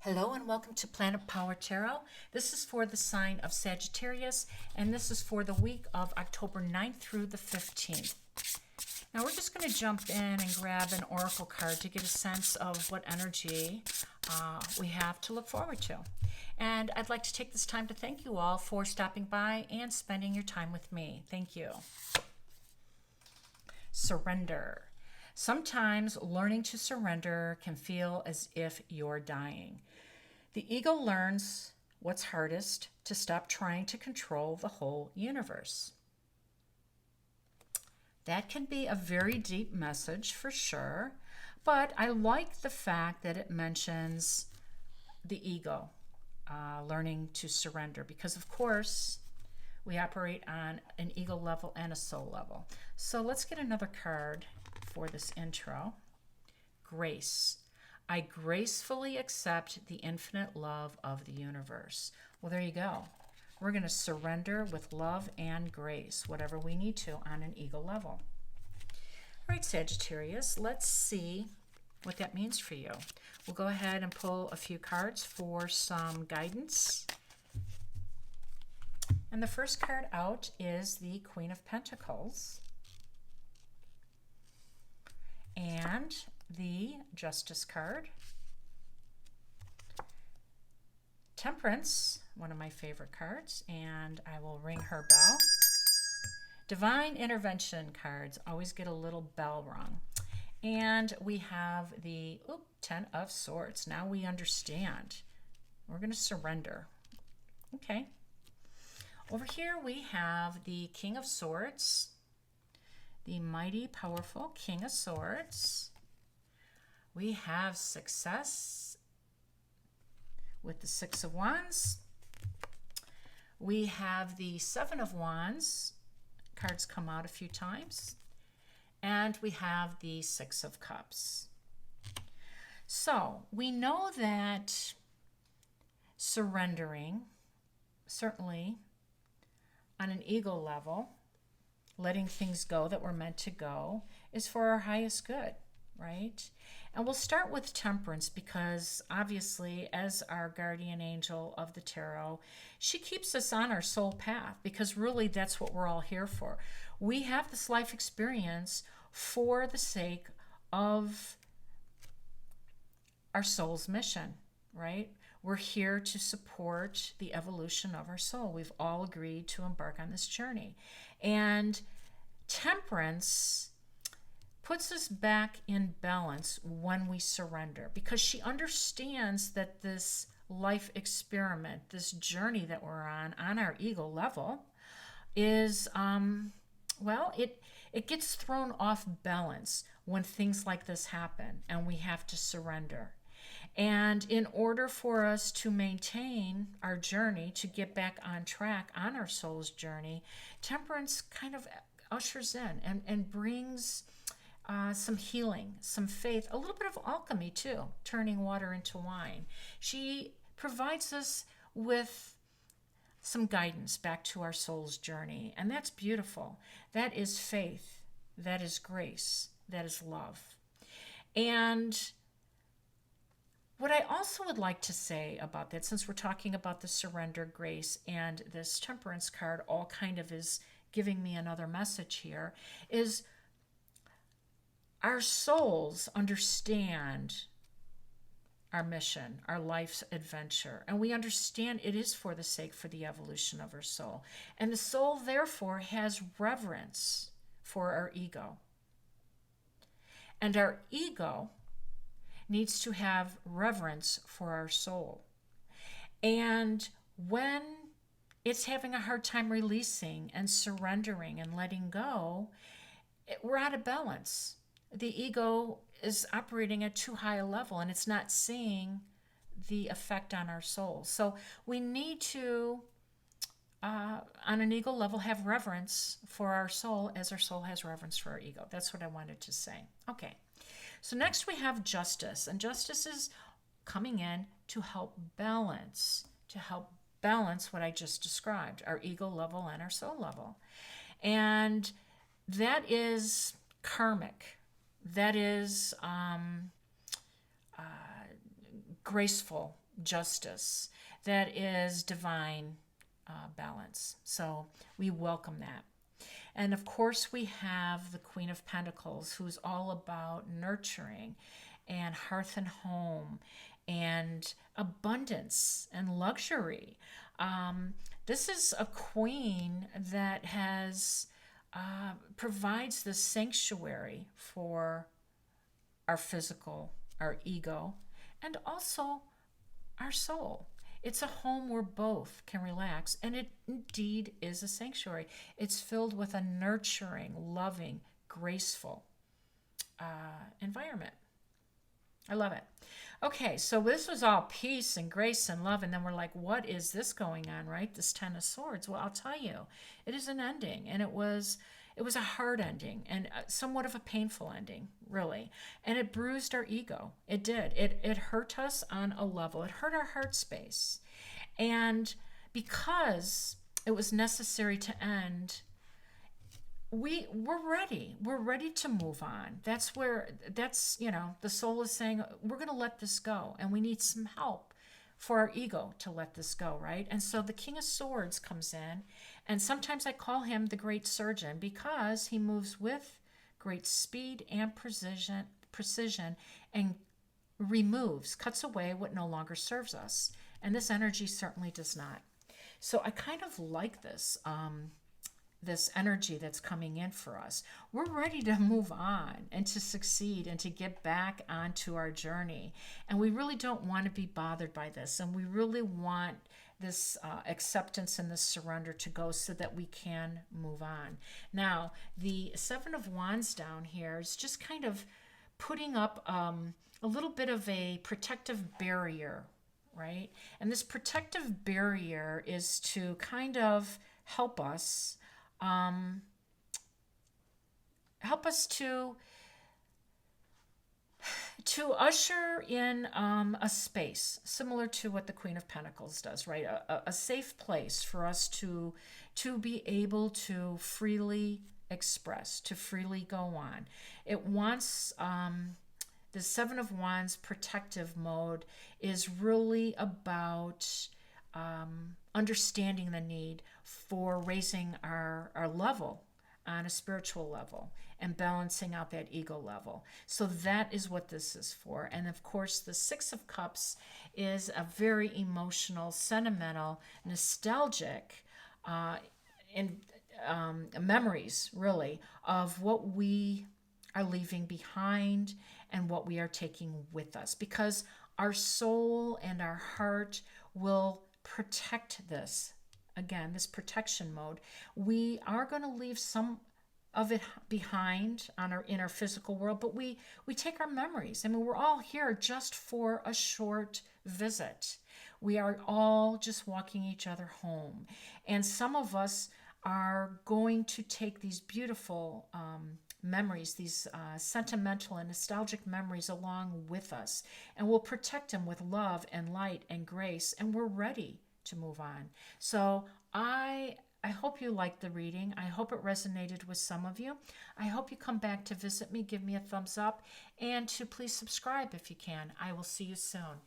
Hello and welcome to Planet Power Tarot. This is for the sign of Sagittarius, and this is for the week of October 9th through the 15th. Now we're just going to jump in and grab an oracle card to get a sense of what energy we have to look forward to. And I'd like to take this time to thank you all for stopping by and spending your time with me. Thank you. Surrender. Sometimes learning to surrender can feel as if you're dying. The ego learns what's hardest: to stop trying to control the whole universe. That can be a very deep message for sure, but I like the fact that it mentions the ego learning to surrender, because of course we operate on an ego level and a soul level. So let's get another card for this intro. Grace. I gracefully accept the infinite love of the universe. Well, there you go. We're going to surrender with love and grace, whatever we need to on an ego level. All right, Sagittarius, let's see what that means for you. We'll go ahead and pull a few cards for some guidance. And the first card out is the Queen of Pentacles and the Justice card. Temperance, one of my favorite cards, and I will ring her bell. Divine Intervention cards always get a little bell rung. And we have the Ten of Swords. Now we understand. We're going to surrender. Okay. Over here we have the King of Swords, the mighty, powerful King of Swords. We have success with the Six of Wands. We have the Seven of Wands. Cards come out a few times. And we have the Six of Cups. So we know that surrendering, certainly on an ego level, letting things go that were meant to go, is for our highest good, right? And we'll start with Temperance because obviously, as our guardian angel of the tarot, she keeps us on our soul path, because really that's what we're all here for. We have this life experience for the sake of our soul's mission, right? We're here to support the evolution of our soul. We've all agreed to embark on this journey. And Temperance puts us back in balance when we surrender, because she understands that this life experiment, this journey that we're on our ego level, is, it gets thrown off balance when things like this happen and we have to surrender. And in order for us to maintain our journey, to get back on track on our soul's journey, Temperance kind of ushers in and brings some healing, some faith, a little bit of alchemy too, turning water into wine. She provides us with some guidance back to our soul's journey, and that's beautiful. That is faith, that is grace, that is love. And what I also would like to say about that, since we're talking about the surrender, grace, and this Temperance card all kind of is giving me another message here, is our souls understand our mission, our life's adventure, and we understand it is for the sake for the evolution of our soul. And the soul, therefore, has reverence for our ego. And our ego needs to have reverence for our soul. And when it's having a hard time releasing and surrendering and letting go, we're out of balance. The ego is operating at too high a level, and it's not seeing the effect on our soul. So we need to, on an ego level, have reverence for our soul as our soul has reverence for our ego. That's what I wanted to say. Okay. So next we have Justice, and Justice is coming in to help balance what I just described, our ego level and our soul level. And that is karmic. That is graceful justice, that is divine balance. So we welcome that. And of course, we have the Queen of Pentacles, who's all about nurturing and hearth and home and abundance and luxury. This is a queen that has provides the sanctuary for our physical, our ego, and also our soul. It's a home where both can relax, and it indeed is a sanctuary. It's filled with a nurturing, loving, graceful environment. I love it. Okay, so this was all peace and grace and love, and then we're like, what is this going on, right? This Ten of Swords. Well, I'll tell you, it is an ending, and it was a hard ending and somewhat of a painful ending, really. And it bruised our ego. It did. It hurt us on a level. It hurt our heart space. And because it was necessary to end, we're ready. We're ready to move on. That's, the soul is saying, we're going to let this go. And we need some help for our ego to let this go, right? And so the King of Swords comes in, and sometimes I call him the great surgeon because he moves with great speed and precision and cuts away what no longer serves us. And this energy certainly does not. So I kind of like this, this energy that's coming in for us. We're ready to move on and to succeed and to get back onto our journey. And we really don't want to be bothered by this. And we really want this acceptance and this surrender to go so that we can move on. Now, the Seven of Wands down here is just kind of putting up a little bit of a protective barrier, right? And this protective barrier is to kind of help us to usher in a space similar to what the Queen of Pentacles does, right? A safe place for us to be able to freely express, to freely go on. It wants the Seven of Wands protective mode is really about understanding the need for raising our level on a spiritual level and balancing out that ego level. So that is what this is for. And of course, the Six of Cups is a very emotional, sentimental, nostalgic memories, really, of what we are leaving behind and what we are taking with us. Because our soul and our heart will protect this. Again, this protection mode. We are going to leave some of it behind in our physical world, but we take our memories. I mean, we're all here just for a short visit. We are all just walking each other home. And some of us are going to take these beautiful memories, these sentimental and nostalgic memories along with us. And we'll protect them with love and light and grace. And we're ready to move on. So I hope you liked the reading. I hope it resonated with some of you. I hope you come back to visit me, give me a thumbs up, and to please subscribe if you can. I will see you soon.